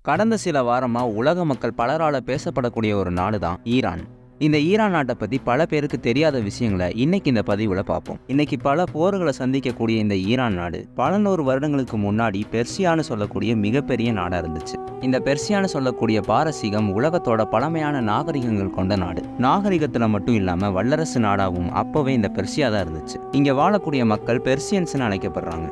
கடந்த சில வாரமா உலக மக்கள் பலரால பேசப்படக்கூடிய ஒரு நாடு தான் ஈரான். இந்த ஈரான் நாட்டை பற்றி பல பேருக்கு தெரியாத விஷயங்களை இன்னைக்கு இந்த பதிவில் பார்ப்போம். இன்னைக்கு பல போர்களை சந்திக்கக்கூடிய இந்த ஈரான் நாடு பல நூறு வருடங்களுக்கு முன்னாடி பெர்சியான்னு சொல்லக்கூடிய மிகப்பெரிய நாடாக இருந்துச்சு. இந்த பெர்சியான்னு சொல்லக்கூடிய பாரசீகம் உலகத்தோட பழமையான நாகரிகங்கள் கொண்ட நாடு. நாகரிகத்தில் மட்டும் இல்லாமல் வல்லரசு நாடாகவும் அப்போவே இந்த பெர்சியா தான் இருந்துச்சு. இங்கே வாழக்கூடிய மக்கள் பெர்சியன்ஸ்னு அழைக்கப்படுறாங்க.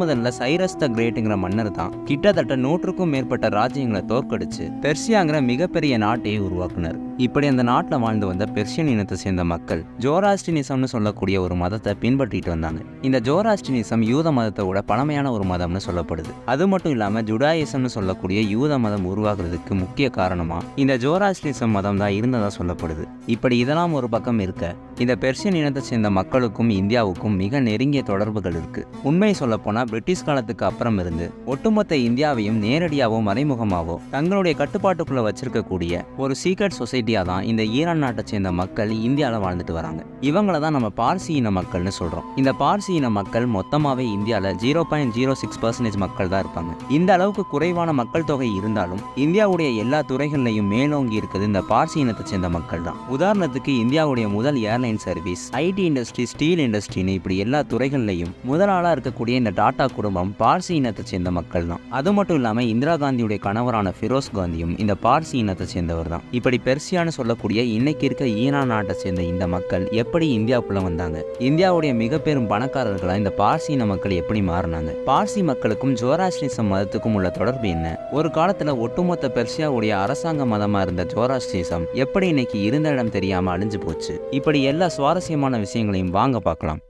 முதல்ல சைரஸ் த கிரேட்டுங்கிற மன்னர் தான் கிட்டத்தட்ட 100க்கும் மேற்பட்ட ராஜ்யங்களை தோற்கடிச்சு பெர்சியாங்கிற மிகப்பெரிய நாட்டையே உருவாக்குனர். இப்படி அந்த நாட்டில் வாழ்ந்து வந்த பெர்சியன் இனத்தை சேர்ந்த மக்கள் ஜோராஸ்ட்ரியனிசம்னு சொல்லக்கூடிய ஒரு மதத்தை பின்பற்றிட்டு வந்தாங்க. இந்த ஜோராஸ்ட்ரியனிசம் யூத மதத்தை விட பழமையான ஒரு மதம்னு சொல்லப்படுது. அது மட்டும் இல்லாமல் ஜுடாயிசம்னு சொல்லக்கூடிய யூத மதம் உருவாக்குறதுக்கு முக்கிய காரணமா இந்த ஜோராஸ்ட்ரியனிசம் மதம் தான் இருந்ததா சொல்லப்படுது. இப்படி இதெல்லாம் ஒரு பக்கம் இருக்க, இந்த பெர்சியன் இனத்தை சேர்ந்த மக்களுக்கும் இந்தியாவுக்கும் மிக நெருங்கிய தொடர்புகள் இருக்கு. உண்மையை சொல்ல போனா பிரிட்டிஷ் காலத்துக்கு அப்புறம் இருந்து ஒட்டுமொத்த இந்தியாவையும் நேரடியாவோ மறைமுகமாவோ தங்களுடைய கட்டுப்பாட்டுக்குள்ள வச்சிருக்கக்கூடிய ஒரு சீக்ரெட் சொசைட்டியா தான் இந்த ஈரான் நாட்டை சேர்ந்த மக்கள் இந்தியாவில் வாழ்ந்துட்டு வராங்க. இவங்கள தான் நம்ம பார்சி இன மக்கள்னு சொல்றோம். இந்த பார்சி இன மக்கள் மொத்தமாவே இந்தியாவில் 0.06% மக்கள் தான் இருப்பாங்க. இந்த அளவுக்கு குறைவான மக்கள் தொகை இருந்தாலும் இந்தியாவுடைய எல்லா துறைகள்லையும் மேலோங்கி இருக்குது இந்த பார்சி இனத்தை சேர்ந்த மக்கள் தான். உதாரணத்துக்கு இந்தியாவுடைய முதல் airline service, IT industry, steel இண்டஸ்ட்ரின்னு இப்படி எல்லா துறைகள்லையும் முதலாளா இருக்கக்கூடிய இந்த டாடா குடும்பம் பார்சி இனத்தை சேர்ந்த மக்கள் தான். அது மட்டும் இல்லாம இந்திரா காந்தியுடைய கணவரான ஃபிரோஸ் காந்தியும் இந்த பார்சி இனத்தை சேர்ந்தவர் தான். இப்படி பெர்சியான்னு சொல்லக்கூடிய இன்னைக்கு இருக்க ஈரான் நாட்டை சேர்ந்த இந்த மக்கள் எப்படி இந்தியாவுக்குள்ள வந்தாங்க, இந்தியாவுடைய மிக பெரும் பணக்காரர்களா இந்த பார்சி இன மக்கள் எப்படி மாறினாங்க, பார்சி மக்களுக்கும் ஜோராஸ்ட்ரியனிசம் மதத்துக்கும் உள்ள தொடர்பு என்ன, ஒரு காலத்துல ஒட்டுமொத்த பெர்சியாவுடைய அரசாங்க மதமா இருந்த ஜோராஸ்ட்ரியனிசம் எப்படி இன்னைக்கு இருந்த இடம் தெரியாம அழிஞ்சு போச்சு, இப்படி எல்லா சுவாரஸ்யமான விஷயங்களையும் வாங்க பார்க்கலாம்.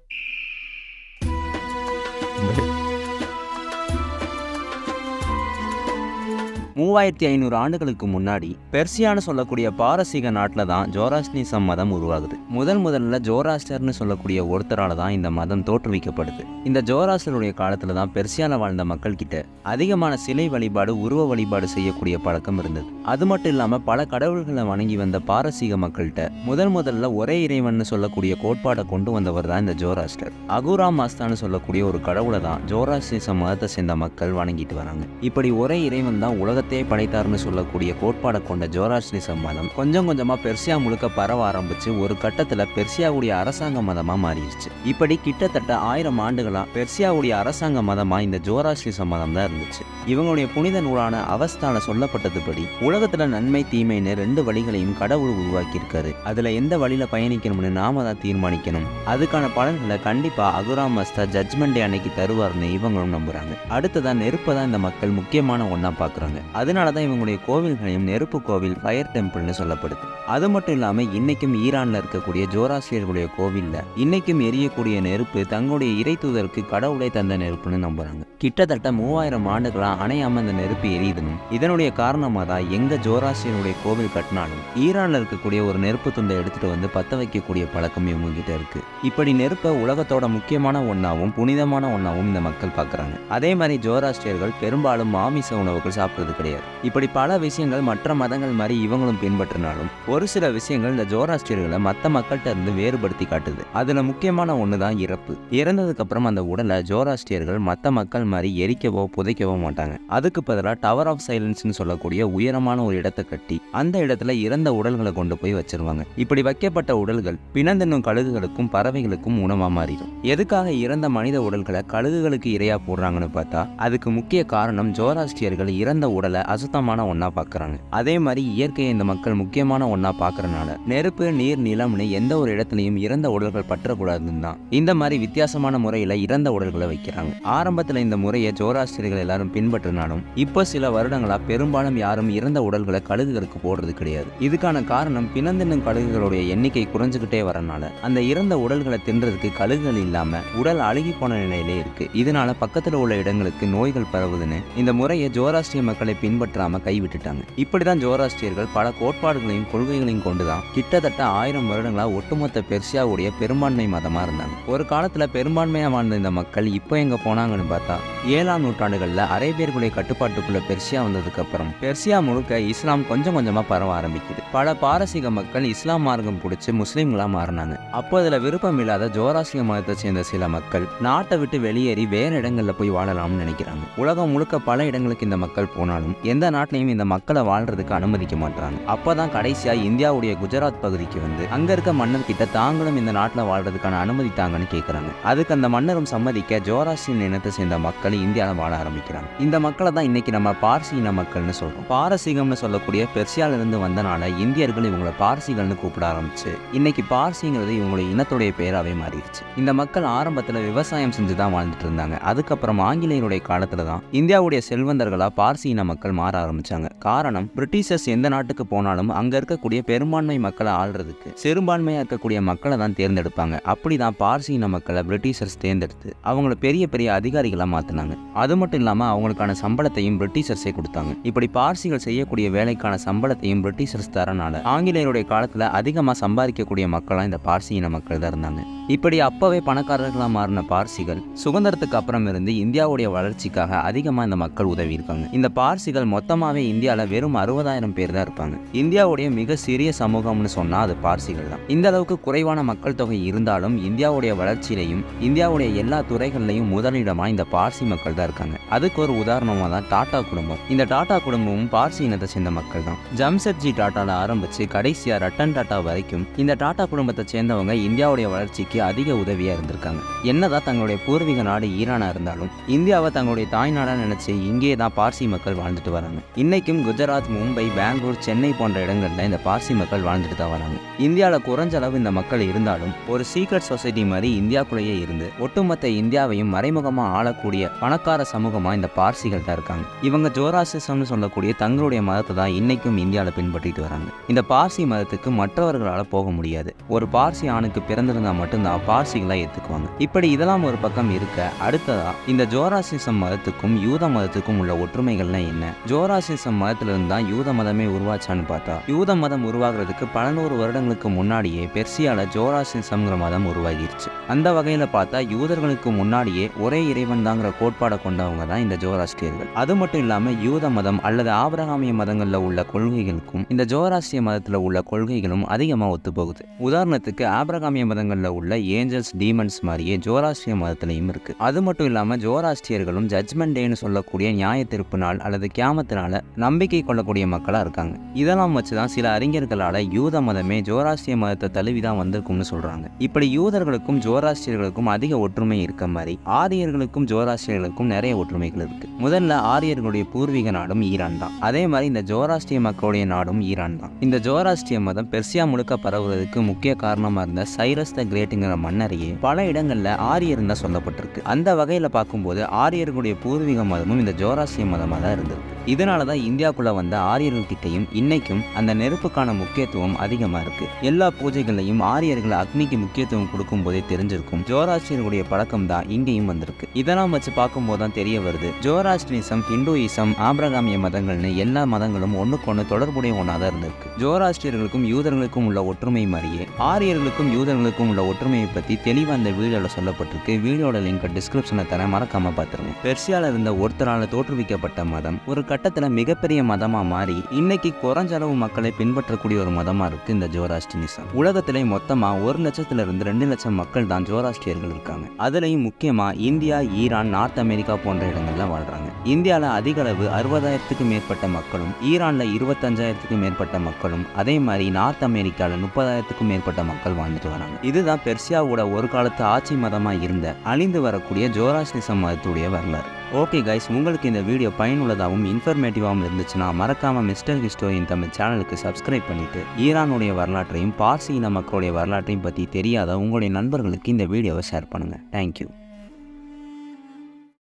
3500 ஆண்டுகளுக்கு முன்னாடி பெர்சியான்னு சொல்லக்கூடிய பாரசீக நாட்டில் தான் ஜோராஸ்ட்ரியனிசம் மதம் உருவாகுது. முதல்ல ஜோராஸ்டர்னு சொல்லக்கூடிய ஒருத்தரால தான் இந்த மதம் தோற்றுவிக்கப்படுது. இந்த ஜோராஸ்டருடைய காலத்துல தான் பெர்சியாவில் வாழ்ந்த மக்கள் கிட்ட அதிகமான சிலை வழிபாடு, உருவ வழிபாடு செய்யக்கூடிய பழக்கம் இருந்தது. அது மட்டும் இல்லாம பல கடவுள்களை வணங்கி வந்த பாரசீக மக்கள்கிட்ட முதல்ல ஒரே இறைவன் சொல்லக்கூடிய கோட்பாடை கொண்டு வந்தவர் தான் இந்த ஜோராஸ்டர். அகுரா மாஸ்தான்னு சொல்லக்கூடிய ஒரு கடவுளை தான் ஜோராஸ்ட்ரியனிசம் மதத்தை சேர்ந்த மக்கள் வணங்கிட்டு வராங்க. இப்படி ஒரே இறைவன் தான் உலகத்தை படைத்தார்னு சொல்லக்கூடிய கோட்பாடை கொண்ட ஜோராஸ்ட்ரியனிசம் மதம் கொஞ்சம் கொஞ்சமா பெர்சியா முழுக்க பரவ ஆரம்பிச்சு ஒரு கட்டத்துல பெர்சியாவுடைய அரசாங்க மதமா மாறிடுச்சு. இப்படி கிட்டத்தட்ட 1000 ஆண்டுகளா பெர்சியாவுடைய அரசாங்க மதமா இந்த ஜோராஸ்ட்ரியனிசம் மதம் தான் இருந்துச்சு. இவங்களுடைய புனித நூலான அவஸ்தால சொல்லப்பட்டதுபடி உலகத்துல நன்மை தீமைன்னு 2 வழிகளையும் கடவுள் உருவாக்கி இருக்காரு. அதுல எந்த வழியில பயணிக்கணும்னு நாம தான் தீர்மானிக்கணும். அதுக்கான பலன்களை கண்டிப்பா அகுரா மஸ்தா ஜட்ஜ்மெண்ட் டே அன்னைக்கு தருவார்னு இவங்களும் நம்புறாங்க. அடுத்ததான் நெருப்பை தான் இந்த மக்கள் முக்கியமான ஒன்னா பாக்குறாங்க. அதனாலதான் இவங்களுடைய கோவில்களையும் நெருப்பு கோவில், ஃபயர் டெம்பிள்னு சொல்லப்படுது. அது மட்டும் இல்லாம இன்னைக்கும் ஈரான்ல இருக்கக்கூடிய ஜோராஸ்ட்ரியர்களுடைய கோவில்ல இன்னைக்கும் எரியக்கூடிய நெருப்பு தங்களுடைய இறை தூதருக்கு கடவுளை தந்த நெருப்புன்னு நம்புறாங்க. கிட்டத்தட்ட 3000 ஆண்டுகளா அணையாம இந்த நெருப்பு எரியுதுன்னு இதனுடைய காரணமா தான் எங்க ஜோராஸ்ட்ரியனுடைய கோவில் கட்டினாலும் ஈரான்ல இருக்கக்கூடிய ஒரு நெருப்பு துண்டை எடுத்துட்டு வந்து பத்த வைக்கக்கூடிய பழக்கம் இவங்க கிட்ட இருக்கு. இப்படி நெருப்பை உலகத்தோட முக்கியமான ஒன்னாவும் புனிதமான ஒன்னாவும் இந்த மக்கள் பாக்குறாங்க. அதே மாதிரி ஜோராஸ்ட்ரியர்கள் பெரும்பாலும் மாமிச உணவுகள் சாப்பிடுறது கிடையாது. இப்படி பல விஷயங்கள் மற்ற மதங்கள் மாதிரி இவங்களும் பின்பற்றினாலும் ஒரு சில விஷயங்கள் இந்த ஜோராஸ்ட்ரியர்களை மற்ற மக்கள்கிட்ட இருந்து வேறுபடுத்தி காட்டுது. அதுல முக்கியமான ஒண்ணுதான் இறப்பு. இறந்ததுக்கு அப்புறம் அந்த உடலை ஜோராஸ்ட்ரியர்கள் மற்ற மக்கள் மாதிரி எரிக்கவோ புதைக்கவோ மாட்டாங்க. அதுக்கு பதிலாக டவர் ஆஃப் சைலன்ஸ்னு சொல்லக்கூடிய உயரமான ஒரு இடத்தை கட்டி அந்த இடத்துல இறந்த உடல்களை கொண்டு போய் வச்சிருவாங்க. இப்படி வைக்கப்பட்ட உடல்கள் பிணந்தென்னும் கழுகுகளுக்கும் பறவைகளுக்கும் உணவா மாறிடும். எதுக்காக இறந்த மனித உடல்களை கழுகுகளுக்கு இரையா போடுறாங்கன்னு பார்த்தா அதுக்கு முக்கிய காரணம் ஜோராஸ்ட்ரியர்கள் இறந்த உடலை அசுத்தமான ஒன்னா பாக்குறாங்க. அதே மாதிரி இயற்கையை இந்த மக்கள் முக்கியமான ஒன்னா பாக்குறதுனால நெருப்பு, நீர், நிலம்னு எந்த ஒரு இடத்துலையும் இறந்த உடல்கள் பற்றக்கூடாதுன்னு தான் இந்த மாதிரி வித்தியாசமான முறையில இறந்த உடல்களை வைக்கிறாங்க. ஆரம்பத்துல இந்த முறையை ஜோராஸ்ட்ரியர்கள் எல்லாரும் பின்பற்றினாலும் இப்போ சில வருடங்களா பெரும்பாலும் யாரும் இறந்த உடல்களை கழுகுகளுக்கு போடுறது கிடையாது. இதுக்கான காரணம் பிணந்தென்னும் கழுகுகளுடைய எண்ணிக்கை குறைஞ்சுக்கிட்டே வரனால அந்த இறந்த உடல்களை தின்றதுக்கு கழுகுகள் இல்லாம உடல் அழுகி போன நிலையிலே இருக்கு. இதனால பக்கத்துல உள்ள இடங்களுக்கு நோய்கள் பரவுதுன்னு இந்த முறையை ஜோராஸ்ட்ரிய மக்களை பின்பற்றாம கைவிட்டுட்டாங்க. இப்படிதான் ஜோராஸ்ட்ரியர்கள் பல கோட்பாடுகளையும் கொள்கைகளையும் கொண்டுதான் கிட்டத்தட்ட 1000 வருடங்களா ஒட்டுமொத்த பெர்சியாவுடைய பெரும்பான்மை மதமா இருந்தாங்க. ஒரு காலத்துல பெரும்பான்மையா வாழ்ந்த இந்த மக்கள் இப்போ எங்க போனாங்கன்னு பார்த்தா 7ஆம் நூற்றாண்டுகள்ல அரேபியர்களுடைய கட்டுப்பாட்டுக்குள்ள பெர்சியா வந்ததுக்கு அப்புறம் பெர்சியா முழுக்க இஸ்லாம் கொஞ்சம் கொஞ்சமா பரவ ஆரம்பிக்குது. பல பாரசீக மக்கள் இஸ்லாம் மார்க்கம் பிடிச்சு முஸ்லீம்களா மாறினாங்க. அப்போ இதுல விருப்பம் இல்லாத ஜோராஸ்ட்ரிய மதத்தை சேர்ந்த சில மக்கள் நாட்டை விட்டு வெளியேறி வேற இடங்கள்ல போய் வாழலாம்னு நினைக்கிறாங்க. உலகம் முழுக்க பல இடங்களுக்கு இந்த மக்கள் போனாலும் இருந்தாலும் எந்த நாட்டிலையும் இந்த மக்களை வாழ்றதுக்கு அனுமதிக்க மாட்டாங்க. அப்பதான் கடைசியா இந்தியாவுடைய குஜராத் பகுதிக்கு வந்து அங்க இருக்க மன்னர் கிட்ட தாங்களும் இந்த நாட்டில் வாழ்றதுக்கான அனுமதி தாங்கன்னு கேட்கறாங்க. அதுக்கு அந்த மன்னரும் சம்மதிக்க ஜோராஸ்ட்ரியன் இனத்தை சேர்ந்த மக்கள் இந்தியாவில் வாழ ஆரம்பிக்கிறாங்க. இந்த மக்களை தான் இன்னைக்கு நம்ம பார்சி இன மக்கள்னு சொல்றோம். பாரசீகம்னு சொல்லக்கூடிய பெர்சியால இருந்து வந்தனால இந்தியர்கள் இவங்களை பார்சிகள்னு கூப்பிட ஆரம்பிச்சு இன்னைக்கு பார்சிங்கிறது இவங்களுடைய இனத்துடைய பேராவே மாறிடுச்சு. இந்த மக்கள் ஆரம்பத்துல விவசாயம் செஞ்சுதான் வாழ்ந்துட்டு இருந்தாங்க. அதுக்கப்புறம் ஆங்கிலேயருடைய காலத்துல தான் இந்தியாவுடைய செல்வந்தர்களா பார்சி இன மக்கள் மாற ஆரம்பிச்சாங்க. காரணம், பிரிட்டிஷர்ஸ் எந்த நாட்டுக்கு போனாலும் அங்க இருக்கக்கூடிய பெரும்பான்மை மக்களை ஆள்றதுக்கு சிறுபான்மையா இருக்கக்கூடிய மக்களை தான் தேர்ந்தெடுப்பாங்க. அப்படிதான் பார்சி இன மக்களை பிரிட்டிஷர்ஸ் தேர்ந்தெடுத்து அவங்களை பெரிய பெரிய அதிகாரிகளா மாத்தினாங்க. அது மட்டும் இல்லாம அவங்களுக்கான சம்பளத்தையும் பிரிட்டிஷர்ஸே கொடுத்தாங்க. இப்படி பார்சிகள் செய்யக்கூடிய வேலைக்கான சம்பளத்தையும் பிரிட்டிஷர்ஸ் தரனால ஆங்கிலேயருடைய காலத்துல அதிகமா சம்பாதிக்கக்கூடிய மக்களா இந்த பார்சி இன மக்கள் தான் இருந்தாங்க. இப்படி அப்பவே பணக்காரர்களா மாறின பார்சிகள் சுதந்திரத்துக்கு அப்புறம் இருந்து இந்தியாவுடைய வளர்ச்சிக்காக அதிகமா இந்த மக்கள் உதவி இருக்காங்க. இந்த பார்சிகள் மொத்தமாவே இந்தியால வெறும் 60,000 பேர் தான் இருப்பாங்க. இந்தியாவுடைய மிக சிறிய சமூகம்னு சொன்னா அது பார்சிகள் தான். இந்த அளவுக்கு குறைவான மக்கள் தொகை இருந்தாலும் இந்தியாவுடைய வளர்ச்சியிலையும் இந்தியாவுடைய எல்லா துறைகள்லையும் முதலிடமா இந்த பார்சி மக்கள் தான் இருக்காங்க. அதுக்கு ஒரு உதாரணமா தான் டாடா குடும்பம். இந்த டாடா குடும்பமும் பார்சி இனத்தை சேர்ந்த மக்கள் தான். ஜம்ஷெட்ஜி டாட்டால ஆரம்பிச்சு கடைசியா ரட்டன் டாட்டா வரைக்கும் இந்த டாடா குடும்பத்தை சேர்ந்தவங்க இந்தியாவுடைய வளர்ச்சிக்கு அதிக உதவியா இருந்திருக்காங்க. என்னதான் தங்களுடைய பூர்வீக நாடு ஈரானா இருந்தாலும் இந்தியாவை தங்களுடைய தாய்நாடா நினைச்சு இங்கே தான் பார்சி மக்கள் வாழ்ந்துட்டு வராங்க. இன்னைக்கும் குஜராத், மும்பை, பெங்களூர், சென்னை போன்ற இடங்கள்ல இந்த பார்சி மக்கள் வாழ்ந்துட்டு தான் வராங்க. இந்தியாவில குறைஞ்ச அளவு இந்த மக்கள் இருந்தாலும் ஒரு சீக்ரெட் சொசைட்டி மாதிரி இந்தியாக்குள்ளேயே இருந்து ஒட்டுமொத்த இந்தியாவையும் மறைமுகமா ஆளக்கூடிய பணக்கார சமூகமா இந்த பார்சிகள் தான் இருக்காங்க. இவங்க ஜோராஸ்ட்ரிசம்னு சொல்லக்கூடிய தங்களுடைய மதத்தை தான் இன்னைக்கும் இந்தியாவில் பின்பற்றிட்டு வராங்க. இந்த பார்சி மதத்துக்கு மற்றவர்களால் போக முடியாது. ஒரு பார்சி ஆணுக்கு பிறந்திருந்தா மட்டும்தான் பார்சிகளா ஏத்துக்குவாங்க. இப்படி இதெல்லாம் ஒரு பக்கம் இருக்க, அடுத்ததா இந்த ஜோராஸ்ட்ரிசம் மதத்துக்கும் யூத மதத்துக்கும் உள்ள ஒற்றுமைகள்லாம் என்ன? ஜோராஸ்ட்ரிசம் மதத்துல இருந்தா யூத மதமே உருவாச்சான்னு பார்த்தா யூத மதம் உருவாகிறதுக்கு பல நூறு வருடங்களுக்கு முன்னாடியே பெர்சியால ஜோராஸ்ட்ரிசம்ங்கிற மதம் உருவாகிருச்சு. அந்த வகையில பார்த்தா யூதர்களுக்கு முன்னாடியே ஒரே இறைவன் தாங்கிற கோட்பாடை கொண்டவங்க தான் இந்த ஜோராஸ்ட்ரியர்கள். அது மட்டும் இல்லாம யூத மதம் அல்லது ஆபிரகாமிய மதங்கள்ல உள்ள கொள்கைகளுக்கும் இந்த ஜோராஸ்ட்ரிய மதத்துல உள்ள கொள்கைகளும் அதிகமா ஒத்து போகுது. உதாரணத்துக்கு ஆபிரகாமிய மதங்கள்ல உள்ள ஏஞ்சல்ஸ், டீமன்ஸ் மாதிரியே ஜோராஸ்ட்ரிய மதத்திலையும் இருக்கு. அது மட்டும் இல்லாம ஜோராஸ்ட்ரியர்களும் ஜட்ஜ்மெண்ட் டேன்னு சொல்லக்கூடிய நியாய தீர்ப்பு நாள் அல்லது கியாமத்தினால நம்பிக்கை கொள்ளக்கூடிய மக்களா இருக்காங்க. இதெல்லாம் வச்சுதான் சில அறிஞர்களால யூத மதமே ஜோராஸ்ட்ரிய மதத்தை தழுவிதான் வந்திருக்கும்னு சொல்றாங்க. இப்படி யூதர்களுக்கும் ஜோராஸ்ட்ரியர்களுக்கும் அதிக ஒற்றுமை இருக்க மாதிரி ஆரியர்களுக்கும் ஜோராஸ்ட்ரியர்களுக்கும் நிறைய ஒற்றுமைகள் இருக்கு. முதல்ல ஆரியர்களுடைய பூர்வீக நாடும் ஈரான் தான். அதே மாதிரி இந்த ஜோராஸ்ட்ரிய மக்களுடைய நாடும் ஈரான் தான். இந்த ஜோராஸ்ட்ரிய மதம் பெர்சியா முழுக்க பரவுறதுக்கு முக்கிய காரணமா இருந்த சைரஸ் த கிரேட்ங்கிற மன்னரையே பல இடங்கள்ல ஆரியர் தான் சொல்லப்பட்டிருக்கு. அந்த வகையில பார்க்கும்போது ஆரியர்களுடைய பூர்வீக மதமும் இந்த ஜோராஸ்ட்ரிய மதமா தான் இருந்தது. இதனாலதான் இந்தியாவுக்குள்ள வந்த ஆரியர்கள் கிட்டையும் இன்னைக்கும் அந்த நெருப்புக்கான முக்கியத்துவம் அதிகமா இருக்கு. எல்லா பூஜைகளையும் ஆரியர்கள் அக்னிக்கு முக்கியத்துவம் கொடுக்கும் போதே தெரிஞ்சிருக்கும். ஜோராஸ்ட்ரியர்களுடைய பழக்கம் தான் இங்கேயும் வந்திருக்கு. இதெல்லாம் வச்சு பார்க்கும் போதுதான் தெரிய வருது, ஜோராஸ்ட்ரிசம், ஹிந்துயிசம், ஆபிரகாமிய மதங்கள்னு எல்லா மதங்களும் ஒண்ணுக்கொன்னு தொடர்புடைய ஒன்னாதான் இருந்திருக்கு. ஜோராஸ்ட்ரியர்களுக்கும் யூதர்களுக்கும் உள்ள ஒற்றுமை மாதிரியே ஆரியர்களுக்கும் யூதர்களுக்கும் உள்ள ஒற்றுமையை பத்தி தெளிவா இந்த வீடியோல சொல்லப்பட்டிருக்கு. வீடியோட லிங்க் டிஸ்கிரிப்ஷன்ல தர, மறக்காம பாத்துருங்க. பெர்சியால இருந்த ஒருத்தரால தோற்றுவிக்கப்பட்ட மதம் ஒரு கட்டத்துல மிகப்பெரிய மதமா மாறி இன்னைக்கு குறைஞ்ச அளவு மக்களை பின்பற்றக்கூடிய ஒரு மதமா இருக்கு இந்த ஜோராஸ்ட்ரியனிசம். உலகத்திலே மொத்தமா 1 லட்சத்திலிருந்து 2 லட்சம் மக்கள் தான் ஜோராஸ்ட்ரியர்கள் இருக்காங்க. அதுலயும் முக்கியமா இந்தியா, ஈரான், நார்த் அமெரிக்கா போன்ற இடங்கள்ல வாழ்றாங்க. இந்தியால அதிக அளவு 60,000க்கும் மேற்பட்ட மக்களும், ஈரான்ல 25,000க்கும் மேற்பட்ட மக்களும், அதே மாதிரி நார்த் அமெரிக்கால 30,000க்கும் மேற்பட்ட மக்கள் வாழ்ந்துட்டு வராங்க. இதுதான் பெர்சியாவோட ஒரு காலத்து ஆட்சி மதமா இருந்த அழிந்து வரக்கூடிய ஜோராஸ்ட்ரிசம் மதத்துடைய வரலாறு. ஓகே கைஸ், உங்களுக்கு இந்த வீடியோ பயனுள்ளதாகவும் இன்ஃபர்மேட்டிவாகவும் இருந்துச்சுன்னா மறக்காம மிஸ்டர் ஹிஸ்டோரியன் தமிழ் சேனலுக்கு சப்ஸ்கிரைப் பண்ணிட்டு ஈரானுடைய வரலாற்றையும் பார்சி இன மக்களுடைய வரலாற்றையும் பற்றி தெரியாத உங்களுடைய நண்பர்களுக்கு இந்த வீடியோவை ஷேர் பண்ணுங்க. தேங்க்யூ.